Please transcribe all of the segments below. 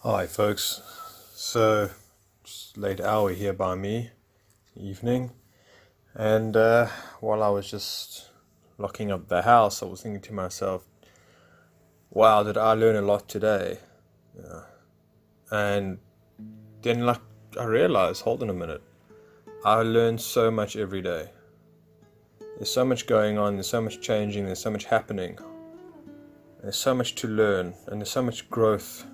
Hi folks, so just late hour here by me, evening, and while I was just locking up the house, I was thinking to myself, wow, did I learn a lot today? And then I realized, hold on a minute, I learn so much every day. There's so much going on, there's so much changing, there's so much happening, there's so much to learn, and there's so much growth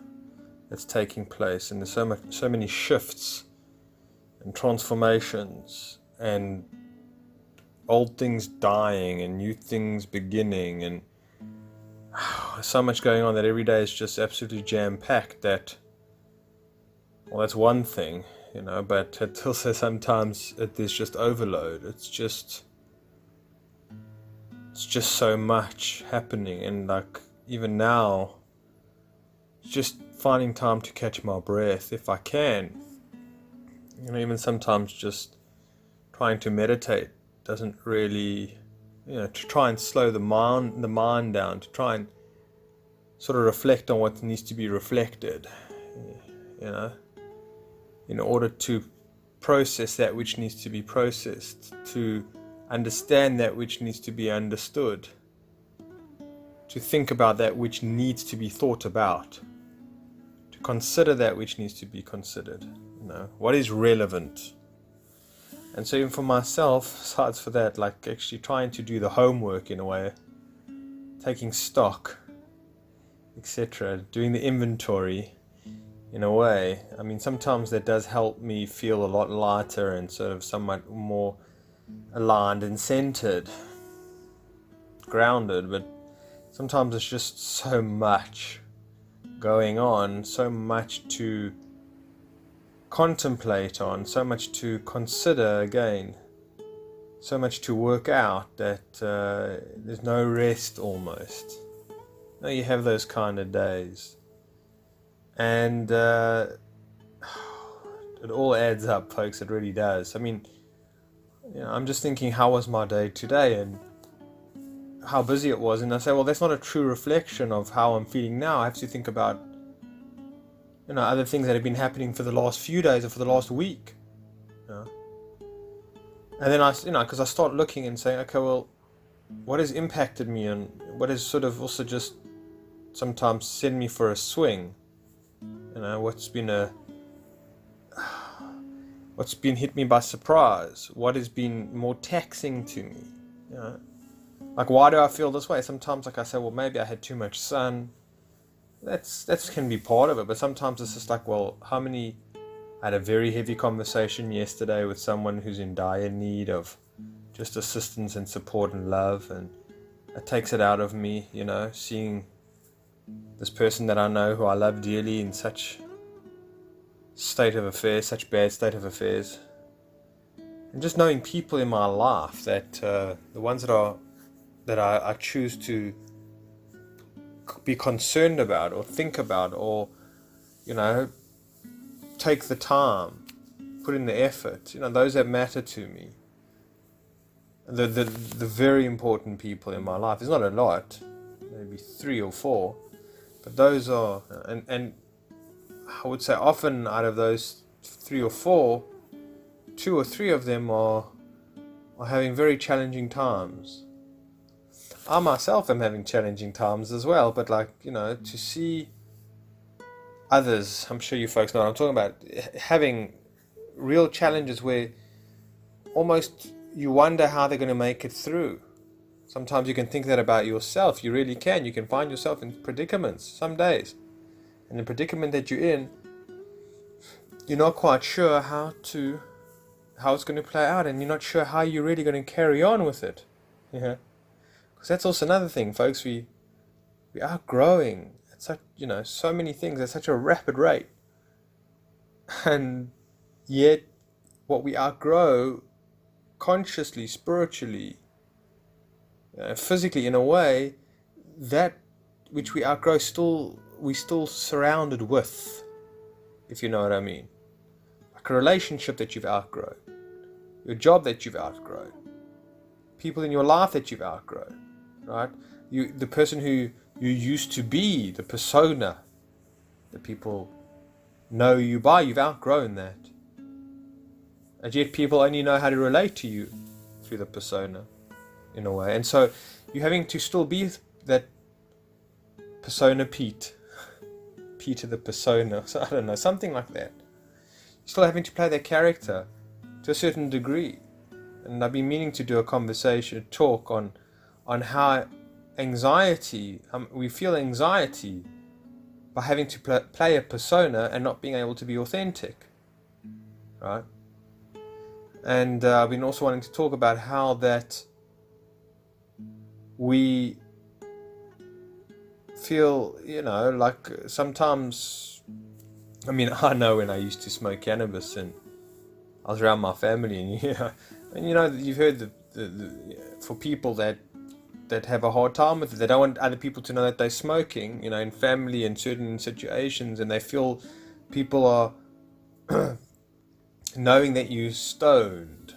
that's taking place, and there's so many shifts and transformations and old things dying and new things beginning, and so much going on that every day is just absolutely jam-packed. That's one thing, but it also sometimes there's just overload. It's just so much happening, and even now, just finding time to catch my breath if I can. Even sometimes just trying to meditate doesn't really, to try and slow the mind down, to try and sort of reflect on what needs to be reflected, in order to process that which needs to be processed, to understand that which needs to be understood, to think about that which needs to be thought about, to consider that which needs to be considered, what is relevant. And so even for myself, besides for that, actually trying to do the homework in a way, taking stock, etc., doing the inventory in a way. Sometimes that does help me feel a lot lighter and sort of somewhat more aligned and centered, grounded, but sometimes it's just so much going on, so much to contemplate on, so much to consider again, so much to work out that there's no rest almost. You have those kind of days, and it all adds up, folks. It really does. I'm just thinking, how was my day today and how busy it was, and I say, well, that's not a true reflection of how I'm feeling now. I have to think about other things that have been happening for the last few days or for the last week. And then because I start looking and saying, okay, well, what has impacted me and what has sort of also just sometimes sent me for a swing? What's been hit me by surprise? What has been more taxing to me? Why do I feel this way? Sometimes, I say, well, maybe I had too much sun. That can be part of it, but sometimes it's just I had a very heavy conversation yesterday with someone who's in dire need of just assistance and support and love, and it takes it out of me, seeing this person that I know, who I love dearly, in such state of affairs, such bad state of affairs, and just knowing people in my life that the ones that I choose to be concerned about or think about or take the time, put in the effort, those that matter to me, the very important people in my life. There's not a lot, maybe 3 or 4, but those are, and I would say often out of those 3 or 4, 2 or 3 of them are having very challenging times. I myself am having challenging times as well, but to see others, I'm sure you folks know what I'm talking about, having real challenges where almost you wonder how they're going to make it through. Sometimes you can think that about yourself. You really can. You can find yourself in predicaments some days. And the predicament that you're in, you're not quite sure how it's going to play out, and you're not sure how you're really going to carry on with it. Yeah. Because that's also another thing, folks. We are growing at such, so many things at such a rapid rate, and yet what we outgrow consciously, spiritually, physically, in a way, that which we outgrow we still surrounded with, if you know what I mean. Like a relationship that you've outgrown, your job that you've outgrown, people in your life that you've outgrown. Right? The person who you used to be, the persona that people know you by. You've outgrown that. And yet people only know how to relate to you through the persona, in a way. And so you're having to still be that persona Pete. Peter the persona. So I don't know, something like that. You're still having to play that character to a certain degree. And I've been meaning to do a talk on how anxiety, we feel anxiety by having to play a persona and not being able to be authentic, right? And I've been also wanting to talk about how that we feel, like sometimes, I know when I used to smoke cannabis and I was around my family, and you've heard for people that have a hard time with it, they don't want other people to know that they're smoking, in family and certain situations, and they feel people are knowing that you're stoned,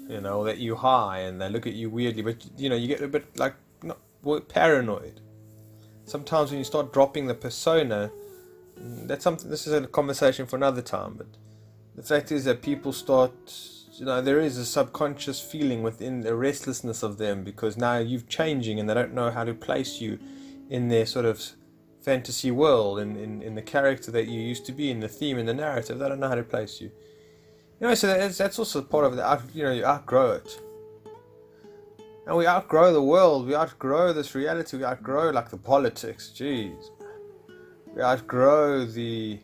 or that you're high, and they look at you weirdly, but you get a bit paranoid. Sometimes when you start dropping the persona, that's something. This is a conversation for another time, but the fact is that people start, there is a subconscious feeling within the restlessness of them, because now you're changing and they don't know how to place you in their sort of fantasy world, in the character that you used to be, in the theme, in the narrative. They don't know how to place you. So that's also part of it. You outgrow it. And we outgrow the world. We outgrow this reality. We outgrow like the politics. Jeez. We outgrow the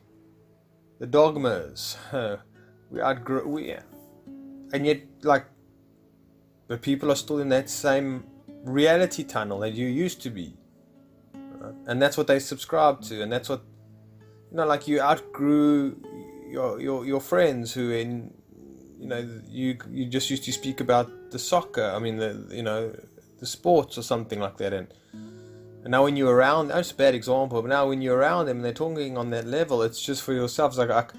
dogmas. We outgrow. And yet, but people are still in that same reality tunnel that you used to be. Right? And that's what they subscribe to. And that's what, you outgrew your friends who you just used to speak about the soccer, the sports or something like that, and now when you're around, that's a bad example, but now when you're around them and they're talking on that level, it's just for yourself. It's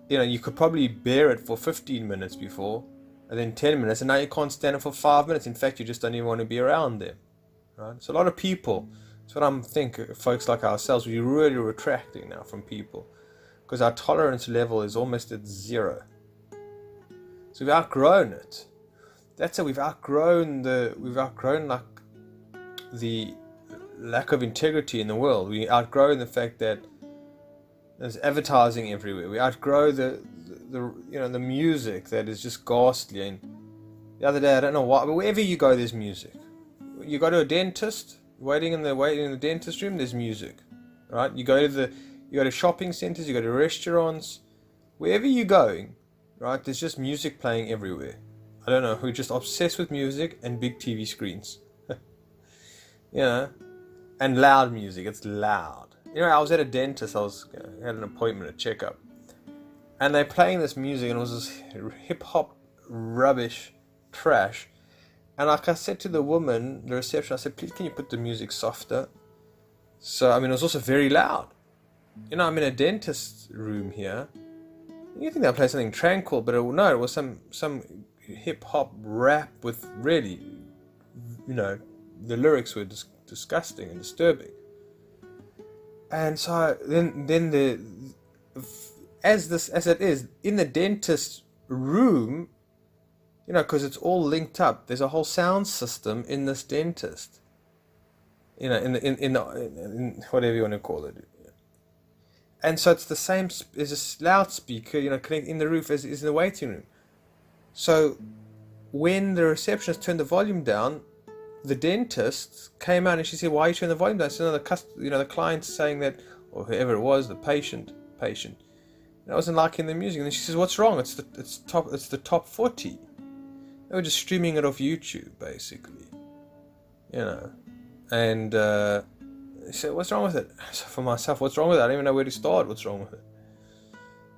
you could probably bear it for 15 minutes before, and then 10 minutes, and now you can't stand it for 5 minutes. In fact, you just don't even want to be around them, right? So a lot of people, that's what I'm thinking, folks like ourselves, we're really retracting now from people, because our tolerance level is almost at zero. So we've outgrown it. That's how we've outgrown the lack of integrity in the world. We outgrow the fact that there's advertising everywhere. We outgrow the music that is just ghastly. And the other day, I don't know why, but wherever you go, there's music. You go to a dentist, waiting in the dentist room, there's music, right? You go to shopping centers, you go to restaurants, wherever you're going, right? There's just music playing everywhere. I don't know, we're just obsessed with music and big TV screens. And loud music. It's loud. I was at a dentist. I had an appointment, a checkup, and they're playing this music, and it was this hip hop rubbish trash. And I said to the woman, the reception, I said, please, can you put the music softer? So it was also very loud. I'm in a dentist room here. You think they'll play something tranquil, but it was some hip hop rap with really, the lyrics were disgusting and disturbing. And so then as it is in the dentist room, because it's all linked up. There's a whole sound system in this dentist. In whatever you want to call it. And so it's the same as a loudspeaker, connected in the roof as in the waiting room. So when the receptionist turned the volume down, the dentist came out and she said, "Why are you turning the volume down?" So the client's saying that, or whoever it was, the patient, I wasn't liking the music. And then she says, "What's wrong? It's the top 40." They were just streaming it off YouTube, basically, And I said, "What's wrong with it?" So for myself, what's wrong with it? I don't even know where to start. What's wrong with it?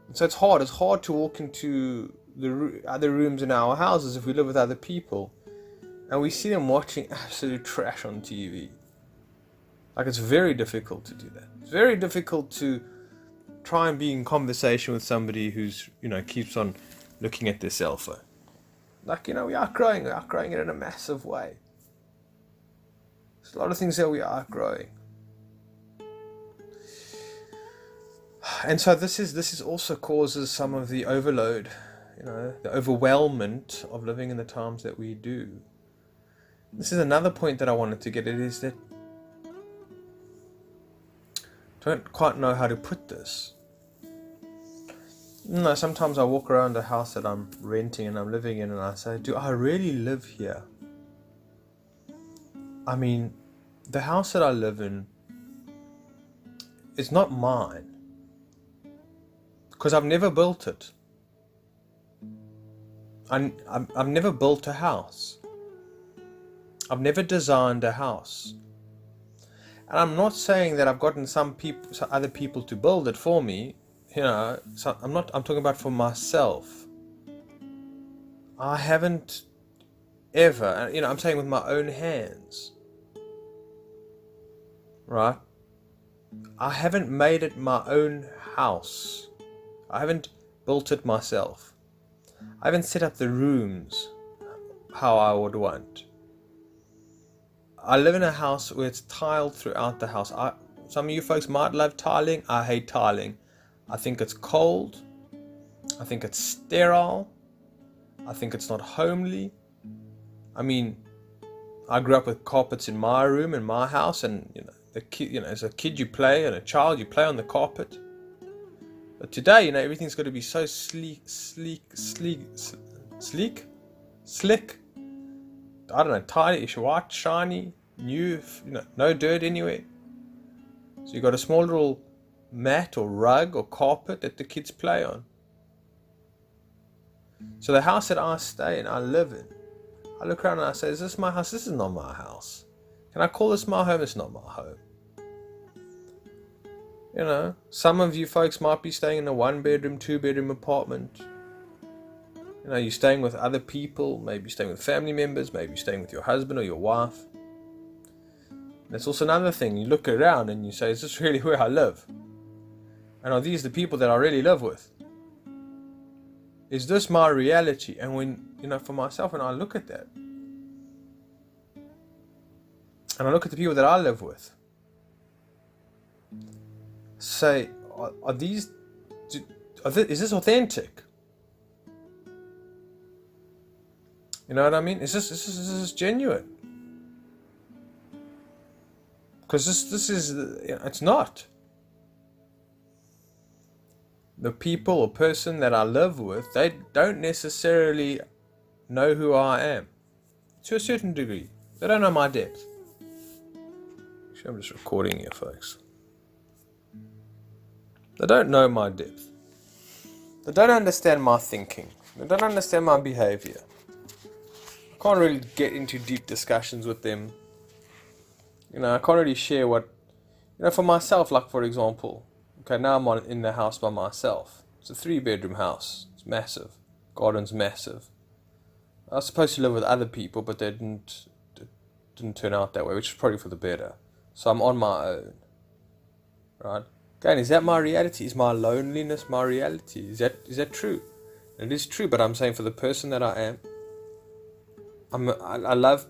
And so it's hard. It's hard to walk into the other rooms in our houses if we live with other people, and we see them watching absolute trash on TV. It's very difficult to do that. It's very difficult to try and be in conversation with somebody who's, keeps on looking at their cell phone. We are growing it in a massive way. There's a lot of things that we are growing. And so this also causes some of the overload, the overwhelmment of living in the times that we do. This is another point that I wanted to get at, is that I don't quite know how to put this. Sometimes I walk around a house that I'm renting and I'm living in, and I say, do I really live here? I mean, the house that I live in is not mine, because I've never built it. I've never built a house. I've never designed a house. And I'm not saying that I've gotten some other people to build it for me. So I'm talking about for myself. I haven't ever, I'm saying with my own hands. Right? I haven't made it my own house. I haven't built it myself. I haven't set up the rooms how I would want. I live in a house where it's tiled throughout the house. Some of you folks might love tiling. I hate tiling. I think it's cold. I think it's sterile. I think it's not homely. I mean, I grew up with carpets in my room, in my house, and as a kid you play, and a child you play on the carpet. But today, everything's got to be so slick. I don't know, tidy, white, shiny, new, no dirt anywhere. So you got a small little mat or rug or carpet that the kids play on. So the house that I stay in, I live in, I look around and I say, is this my house? This is not my house. Can I call this my home? It's not my home. Some of you folks might be staying in a 1-bedroom, 2-bedroom apartment. You're staying with other people, maybe staying with family members, maybe staying with your husband or your wife. That's also another thing. You look around and you say, is this really where I live? And are these the people that I really live with? Is this my reality? And when, for myself, when I look at that, and I look at the people that I live with, say, is this authentic? You know what I mean? Is this genuine? Because this is, it's not. The people or person that I live with, they don't necessarily know who I am. To a certain degree. They don't know my depth. Actually, I'm just recording here, folks. They don't know my depth. They don't understand my thinking. They don't understand my behavior. I can't really get into deep discussions with them. I can't really share what, for myself, like for example, okay, now I'm in the house by myself. It's a 3-bedroom house. It's massive. Garden's massive. I was supposed to live with other people, but they didn't turn out that way, which is probably for the better. So I'm on my own. Right? Again, is that my reality? Is my loneliness my reality? Is that true? It is true, but I'm saying for the person that I am, I love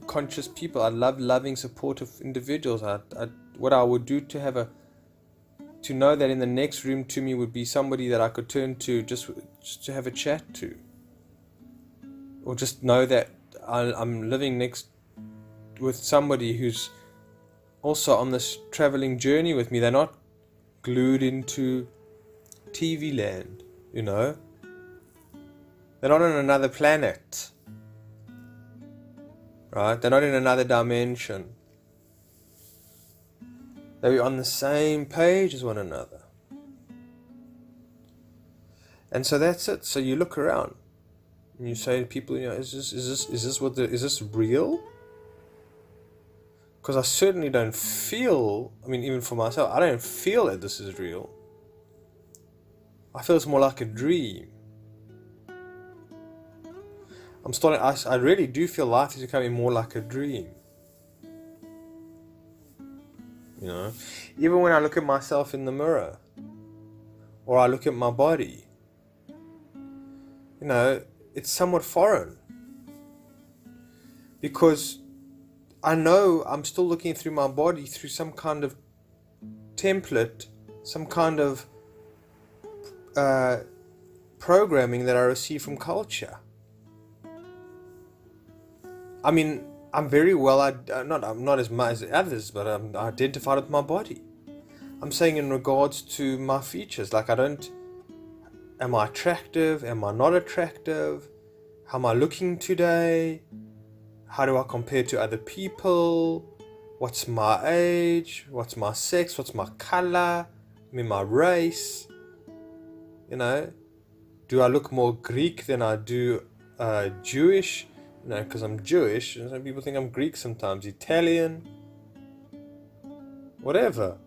conscious people. I love loving, supportive individuals. What I would do to know that in the next room to me would be somebody that I could turn to just to have a chat to, or just know that I'm living next with somebody who's also on this traveling journey with me. They're not glued into TV land, They're not on another planet. Right? They're not in another dimension. They're on the same page as one another. And so that's it. So you look around and you say to people, is this real? Because I certainly don't feel, even for myself, I don't feel that this is real. I feel it's more like a dream. I really do feel life is becoming more like a dream. Even when I look at myself in the mirror, or I look at my body, it's somewhat foreign. Because I know I'm still looking through my body through some kind of template, some kind of programming that I receive from culture. I mean, I'm very well, I'm not as much as others, but I'm identified with my body. I'm saying in regards to my features, like am I attractive? Am I not attractive? How am I looking today? How do I compare to other people? What's my age? What's my sex? What's my color? I mean, my race? Do I look more Greek than I do Jewish? Because I'm Jewish, and some people think I'm Greek sometimes, Italian, whatever.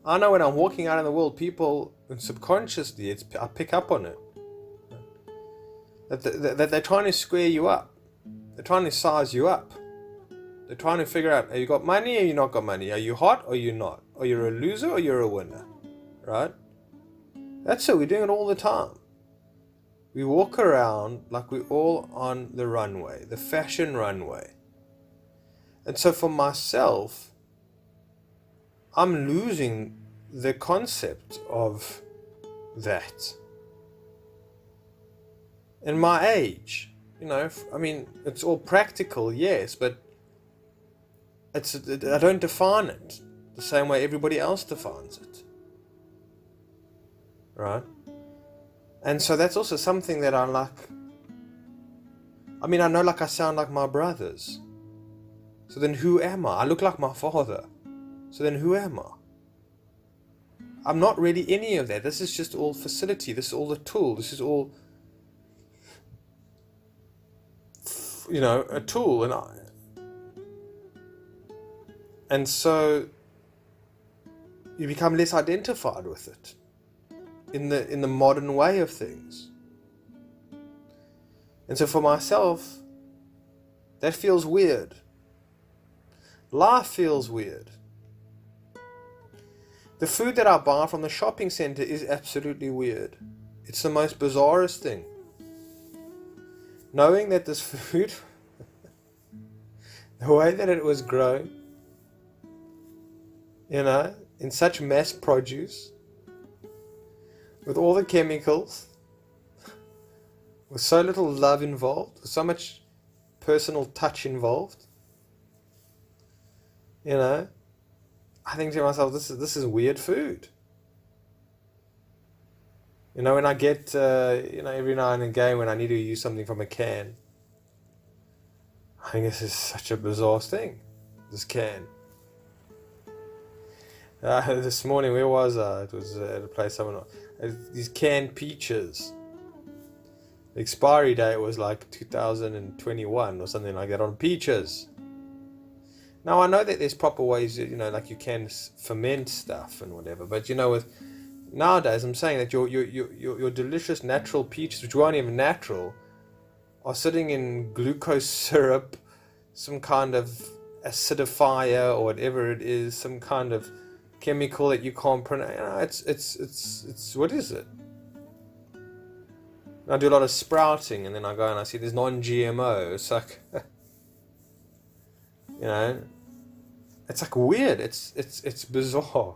I know when I'm walking out in the world, people subconsciously, I pick up on it. That they're trying to square you up. They're trying to size you up. They're trying to figure out, have you got money or you not got money? Are you hot or you not? Are you a loser or you're a winner? Right? That's it. We're doing it all the time. We walk around like we're all on the runway, the fashion runway. And so for myself, I'm losing the concept of that. In my age, I mean, it's all practical, yes, but I don't define it the same way everybody else defines it. Right? And so that's also something that I like. I mean, I know like I sound like my brothers. So then who am I? I look like my father. So then who am I? I'm not really any of that. This is just all facility. This is all the tool. This is all, a tool. And so you become less identified with it in the modern way of things. And so for myself, that feels weird. Life feels weird. The food that I buy from the shopping center is absolutely weird. It's the most bizarrest thing. Knowing that this food, the way that it was grown, in such mass produce, with all the chemicals, with so little love involved, with so much personal touch involved, I think to myself, this is weird food. When I get, every now and again when I need to use something from a can, I think this is such a bizarre thing, this can. This morning, where was I? It was at a place these canned peaches. The expiry date was like 2021 or something like that on peaches. Now I know that there's proper ways, like you can ferment stuff and whatever, but with nowadays I'm saying that your delicious natural peaches, which weren't even natural, are sitting in glucose syrup, some kind of acidifier or whatever it is, some kind of chemical that you can't pronounce. It's what is it? I do a lot of sprouting, and then I go and I see there's non-GMO. It's like, it's like weird. It's bizarre.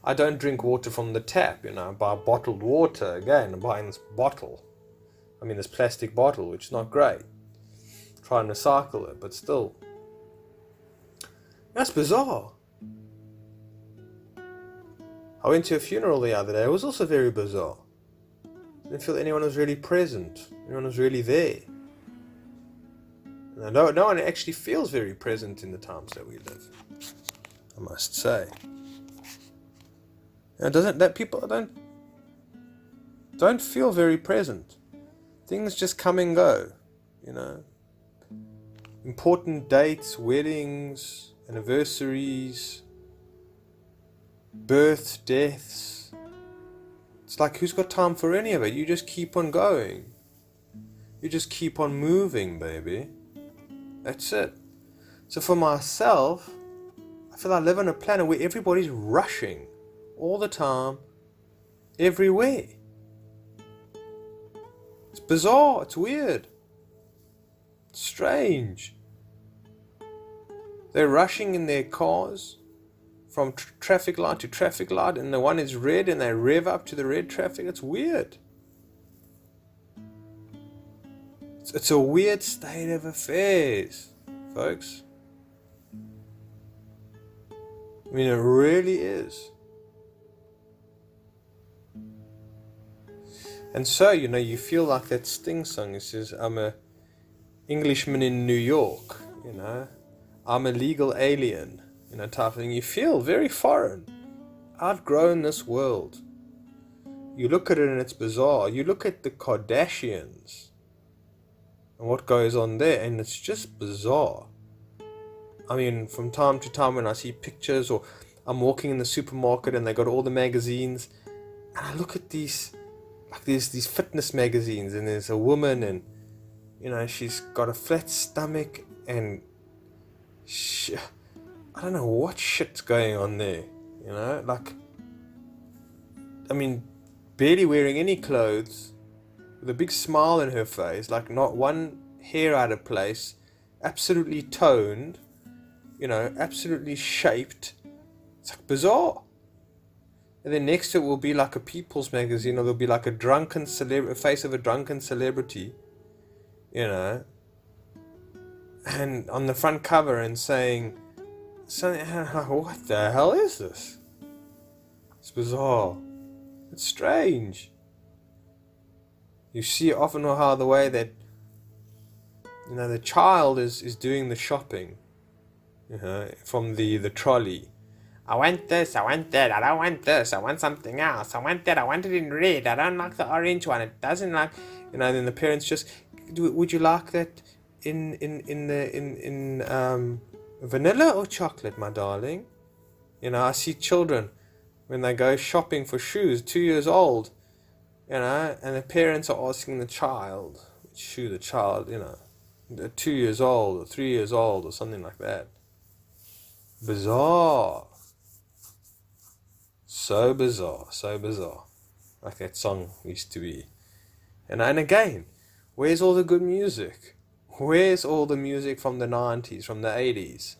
I don't drink water from the tap. I buy bottled water. Again, I'm buying this bottle. This plastic bottle, which is not great. Try and recycle it, but still, that's bizarre. I went to a funeral the other day. It was also very bizarre. I didn't feel anyone was really present. Anyone was really there. No one actually feels very present in the times that we live, I must say. Doesn't that people don't feel very present. Things just come and go, Important dates, weddings, anniversaries, births, deaths. It's like, who's got time for any of it? You just keep on going. You just keep on moving, baby. That's it. So for myself, I feel I live on a planet where everybody's rushing all the time, everywhere. It's bizarre. It's weird. It's strange. They're rushing in their cars, from traffic light to traffic light, and the one is red and they rev up to the red traffic. It's weird. It's a weird state of affairs, folks. I mean, it really is. And so, you feel like that Sting song. It says, I'm a Englishman in New York, I'm a legal alien, type of thing. You feel very foreign, outgrown this world. You look at it and it's bizarre. You look at the Kardashians and what goes on there, and it's just bizarre. I mean, from time to time when I see pictures, or I'm walking in the supermarket and they got all the magazines, and I look at these, like there's these fitness magazines, and there's a woman, and she's got a flat stomach, and I don't know what shit's going on there, barely wearing any clothes, with a big smile on her face, like not one hair out of place, absolutely toned, absolutely shaped. It's like bizarre. And then next to it will be like a People's magazine, or there'll be like a drunken face of a drunken celebrity, and on the front cover, and saying something, what the hell is this? It's bizarre. It's strange. You see often how the way that the child is doing the shopping, from the trolley. I want this, I want that, I don't want this, I want something else, I want that, I want it in red, I don't like the orange one, it doesn't like, then the parents just, would you like that in vanilla or chocolate, my darling? I see children, when they go shopping for shoes, 2 years old, and the parents are asking the child, which shoe the child, 2 years old, or 3 years old, or something like that. Bizarre. So bizarre, so bizarre. Like that song used to be. And again, where's all the good music? Where's all the music from the 90s, from the 80s?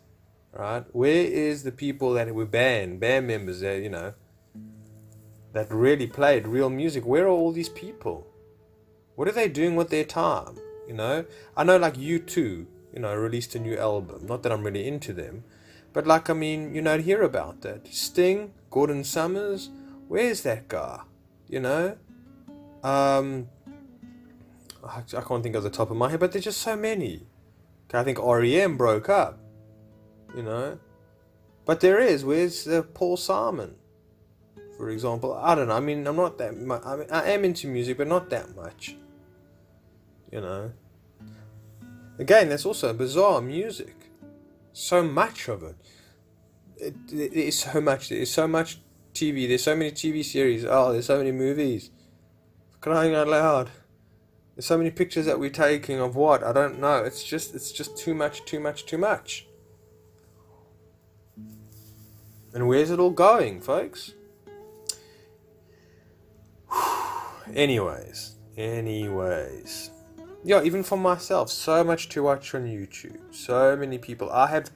Right? Where is the people that were band members there, that really played real music? Where are all these people? What are they doing with their time? I know like U2, released a new album. Not that I'm really into them. But you don't hear about that. Sting, Gordon Summers, where's that guy? I can't think of the top of my head, but there's just so many. I think REM broke up, But there is. Where's Paul Simon, for example? I don't know. I'm not that much. I am into music, but not that much. Again, that's also bizarre music. So much of it. There's so much. There's so much TV. There's so many TV series. Oh, there's so many movies. Crying out loud. There's so many pictures that we're taking of what? I don't know. It's just too much, too much, too much. And where's it all going, folks? Anyways. Yeah, even for myself, so much to watch on YouTube. So many people. I have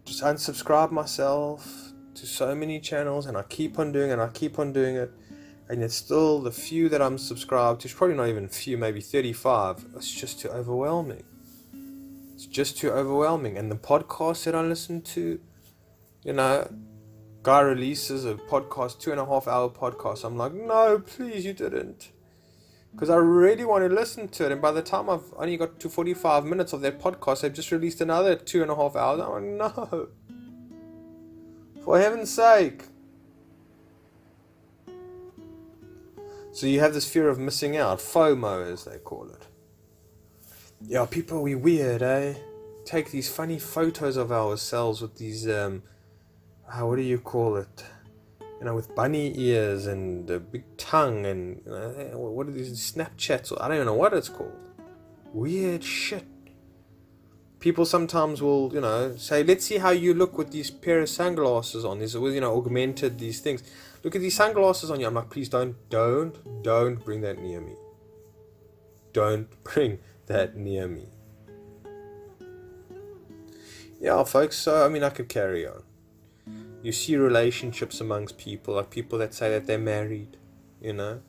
just unsubscribed myself to so many channels, and I keep on doing it. And it's still the few that I'm subscribed to, it's probably not even few, maybe 35. It's just too overwhelming. And the podcasts that I listen to, guy releases a podcast, 2.5 hour podcast. I'm like, no, please, you didn't. Because I really want to listen to it. And by the time I've only got to 45 minutes of that podcast, they've just released another 2.5 hours. I'm like, no. For heaven's sake. So you have this fear of missing out, FOMO as they call it. Yeah, people, we weird, eh? Take these funny photos of ourselves with these, what do you call it? With bunny ears and a big tongue and, what are these Snapchats? I don't even know what it's called. Weird shit. People sometimes will, say, let's see how you look with these pair of sunglasses on. These, augmented these things. Look at these sunglasses on you. I'm like, please don't bring that near me. Don't bring that near me. Yeah, folks, so, I could carry on. You see relationships amongst people, like people that say that they're married, or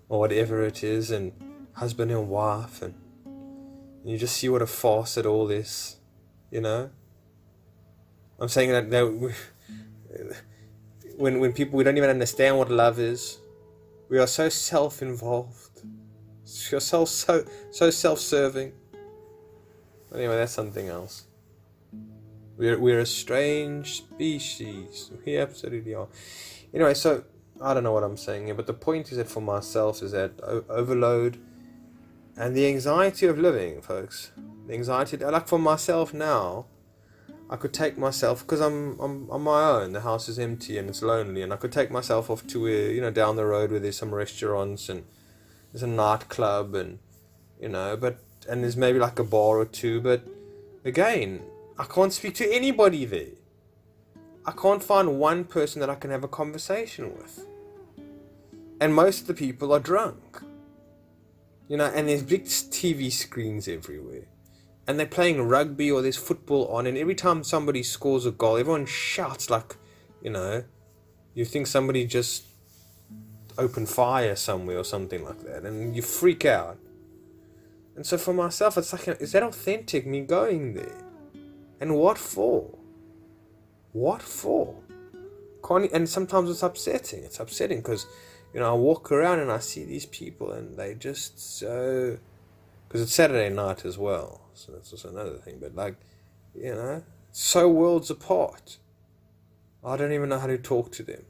whatever it is, and husband and wife, and you just see what a farce it all is, I'm saying that when people, we don't even understand what love is. We are so self-involved, so self-serving. Anyway, that's something else. We're a strange species. We absolutely are. Anyway, so I don't know what I'm saying here, but the point is that for myself is that overload and the anxiety of living, folks. The anxiety, like for myself now, I could take myself, because I'm on my own, the house is empty and it's lonely, and I could take myself off to where, down the road where there's some restaurants and there's a nightclub and, and there's maybe like a bar or two, but again, I can't speak to anybody there. I can't find one person that I can have a conversation with. And most of the people are drunk. And there's big TV screens everywhere. And they're playing rugby or there's football on, and every time somebody scores a goal, everyone shouts like, you think somebody just opened fire somewhere or something like that, and you freak out. And so for myself, it's like, is that authentic, me going there? And what for? What for? And sometimes it's upsetting. It's upsetting because, I walk around and I see these people and they just so... Because it's Saturday night as well, so that's also another thing. But so worlds apart. I don't even know how to talk to them.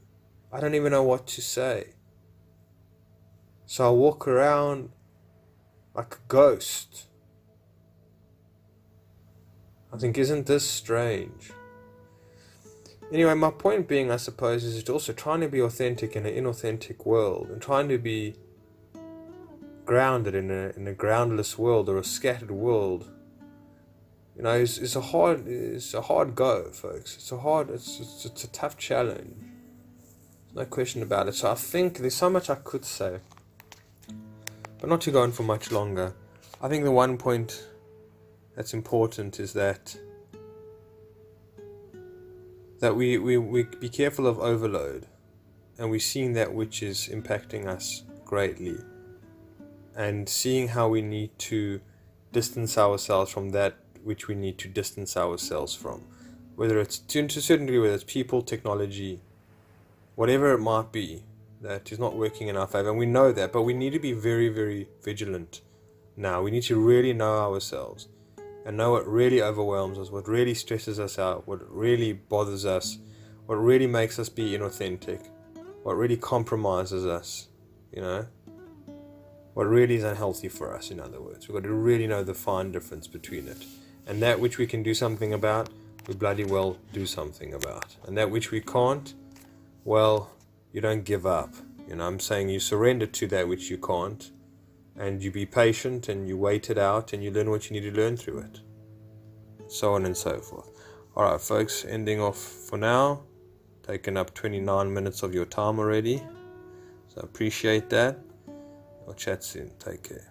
I don't even know what to say. So I walk around like a ghost. I think, isn't this strange? Anyway, my point being, I suppose, is also trying to be authentic in an inauthentic world, and trying to be grounded in a groundless world or a scattered world. It's a hard go, folks. It's a tough challenge. There's no question about it. So I think there's so much I could say, but not to go on for much longer. I think the one point that's important is that we be careful of overload, and we're seeing that which is impacting us greatly, and seeing how we need to distance ourselves from that which we need to distance ourselves from, whether it's to a certain degree, whether it's people, technology, whatever it might be that is not working in our favor. And we know that, but we need to be very, very vigilant now. We need to really know ourselves and know what really overwhelms us, what really stresses us out, what really bothers us, what really makes us be inauthentic, what really compromises us, what really is unhealthy for us, in other words. We've got to really know the fine difference between it. And that which we can do something about, we bloody well do something about. And that which we can't, well, you don't give up. I'm saying you surrender to that which you can't, and you be patient, and you wait it out, and you learn what you need to learn through it. So on and so forth. Alright, folks, ending off for now. Taken up 29 minutes of your time already. So I appreciate that. I'll chat soon. Take care.